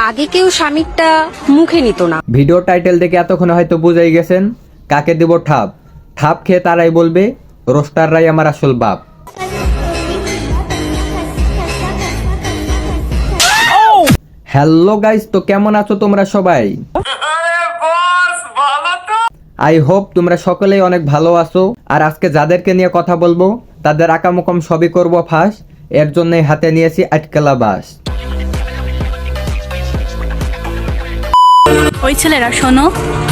আগে কেউ স্বামীরটা মুখে নিত না। ভিডিও টাইটেল দেখে এতক্ষণে হয়তো বুঝেই গেছেন কাকে দেব ঠাপ। ঠাপ খেয়ে তারাই বলবে রোস্টাররাই আমার আসল বাপ। হ্যালো গাইস, তো কেমন আছো তোমরা সবাই? আই হোপ তোমরা সকলেই অনেক ভালো আছো। আর আজকে যাদেরকে নিয়ে কথা বলবো তাদের আকামুকম সবই করবো ফাঁস। এর জন্যই হাতে নিয়েছি আটকেলা বাস। ওই ছেলেরা শোনো,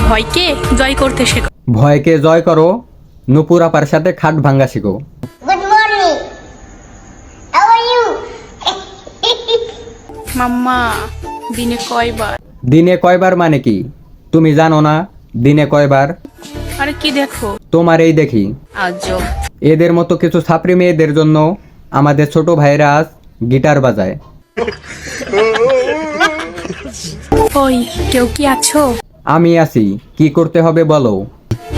ভয়কে জয় করতে শেখো। ভয়কে জয় করো, নুপুর আপার সাথে খাট ভাঙ্গা শিখো। Good morning. How are you? মাম্মা দিনে কয়বার? দিনে কয়বার মানে কি তুমি জানো না? দিনে কয়বার? আরে কি দেখো? তোমার এই দেখি। আজব। এদের মতো কিছু ছাপরি মেয়েদের জন্য আমাদের ছোট ভাইরা আজ গিটার বাজায়। ওই কেউ কি আছো? আমি আছি, কি করতে হবে বলো?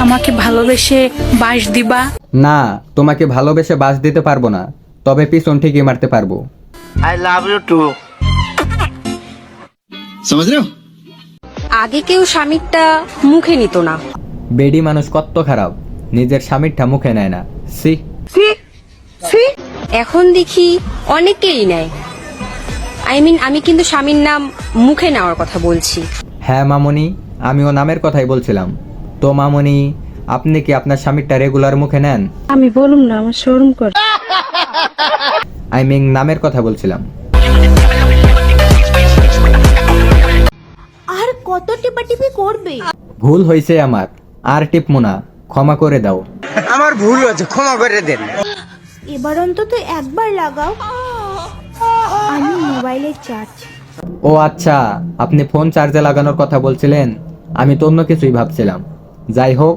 আমাকে ভালোবেসে বাস দিবা? না, তোমাকে ভালোবেসে বাস দিতে পারবো না, তবে পিছন ঠিকই মারতে পারবো। I love you too. समझ रहे हो? আগে কেউ স্বামীরটা মুখে নিত না। বেডি মানুষ কত খারাপ, নিজের স্বামীরটা মুখে নেয় না। সি এখন দেখি অনেকেই নেয়। আমি কিন্তু স্বামীর নাম মুখে নেওয়ার কথা বলছি। হ্যাঁ মামনি, আমিও নামের কথাই বলছিলাম। তো মামনি, আপনি কি আপনার স্বামীরটা রেগুলার মুখে নেন? আমি বলুম না, আমার শরম করে। আই মিন নামের কথা বলছিলাম। আর কত টিপাটিপি করবে? ভুল হয়েছে আমার, আর টিপমো না, ক্ষমা করে দাও। আমার ভুল হয়েছে, ক্ষমা করে দেন। এবার অন্তত একবার লাগাও। আমি মোবাইলে চার্জ। ও আচ্ছা, আপনি ফোন চার্জে লাগানোর কথা বলছিলেন, আমি তো অন্য কিছুই ভাবছিলাম। যাই হোক,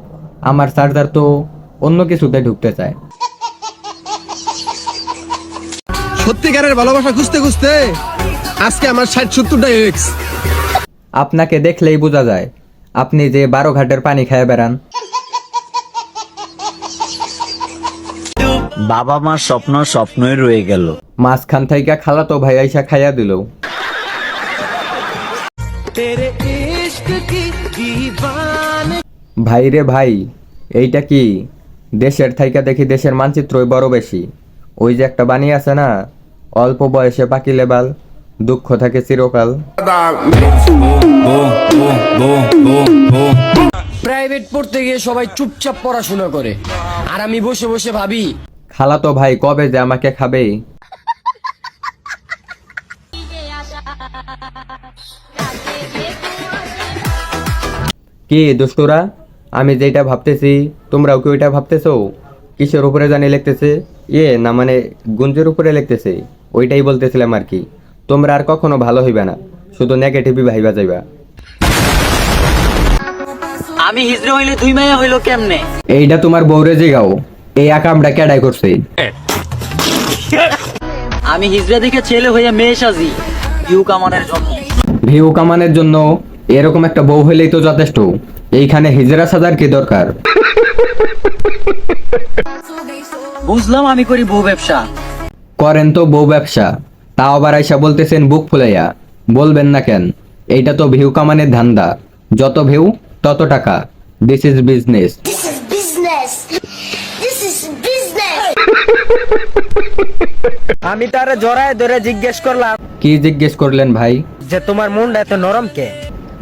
আমার চার্জার তো অন্য কিছুতে ঢুকতে চায়। সত্যিকারের ভালোবাসা খুঁজতে খুঁজতে আজকে আমার 60-70টা এক্স। আপনাকে দেখলেই বোঝা যায় আপনি যে 12 ঘাটের পানি খেয়ে বেড়ান। বাবা মার স্বপ্ন স্বপ্নই রয়ে গেল। মাঝখান থেকে খালাতো ভাই আইসা খাইয়া দিল। ভাই রে ভাই, এইটা কি? দেশের থাইকা দেখি দেশের মানচিত্রই বড় বেশি। ওই যে একটা বাণী আছে না, অল্প বয়সে পাকিলে বাল, দুঃখ থাকে চিরকাল। প্রাইভেট পড়তে গিয়ে সবাই চুপচাপ পড়াশোনা করে, আর আমি বসে বসে ভাবি খালাতো ভাই কবে যে আমাকে খাবে। কি দুষ্টুরা, আমি যেটা ভাবতেছি তোমরাও কি ওইটা ভাবতেছো? কিসের উপরে জানি লিখতেছে, না মানে গুঞ্জের উপরে লিখতেছে, ওইটাই বলতেছিলাম আর কি। তোমরা আর কখনো ভালো হইবে না, শুধু নেগেটিভই ভাইবা যাইবা। আমি হিজড়ে হইলে দুই মাইয়া হইলো কেমনে? এইটা তোমার বউরে জিগাও, এই আকামটা কেডাই করছে? আমি হিজড়া দেখে ছেলে হইয়া মেয়ে সাজি ভিউ কামানের জন্য। ভিউ কামানের জন্য এরকম একটা বউ হইলেই তো যথেষ্ট। এইখানে হিজরা সাজার কি দরকার? বুঝলাম, আমি করি বউ ব্যবসা। করেন তো বউ ব্যবসা, তাও আবার আইসা বলতেছেন বুক ফুলাইয়া। বলবেন না কেন? এইটা তো ভিউ কামানের ধান্দা, যত ভিউ তত টাকা। This is business. Business. This is business. আমি তারে জড়ায় ধরে জিজ্ঞেস করলাম কি জিজ্ঞেস করলেন ভাই? যে তোমার মনটা এত নরম কে?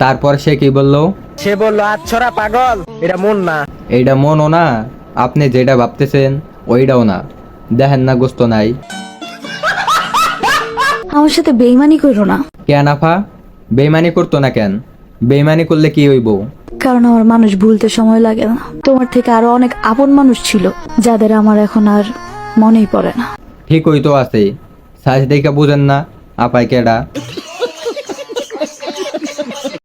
তারপর সে কি বলল? সে বলল, আচ্ছরা পাগল, এটা মন না। এইটা মনও না, আপনি যেটা ভাবতেছেন ওইটাও না। দেখেন না গোস্ত নাই। আমার সাথে বেইমানি করো না, কেন আফা? বেইমানি করতো না কেন? বেইমানি করলে কি হইব? কারণ আমার মানুষ ভুলতে সময় লাগে না। তোমার থেকে আরো অনেক আপন মানুষ ছিল যাদের আমার এখন আর মনেই পড়ে না। ঠিক হইতো আছে, সাইজ দেখে বুঝেন না আপাই কেডা।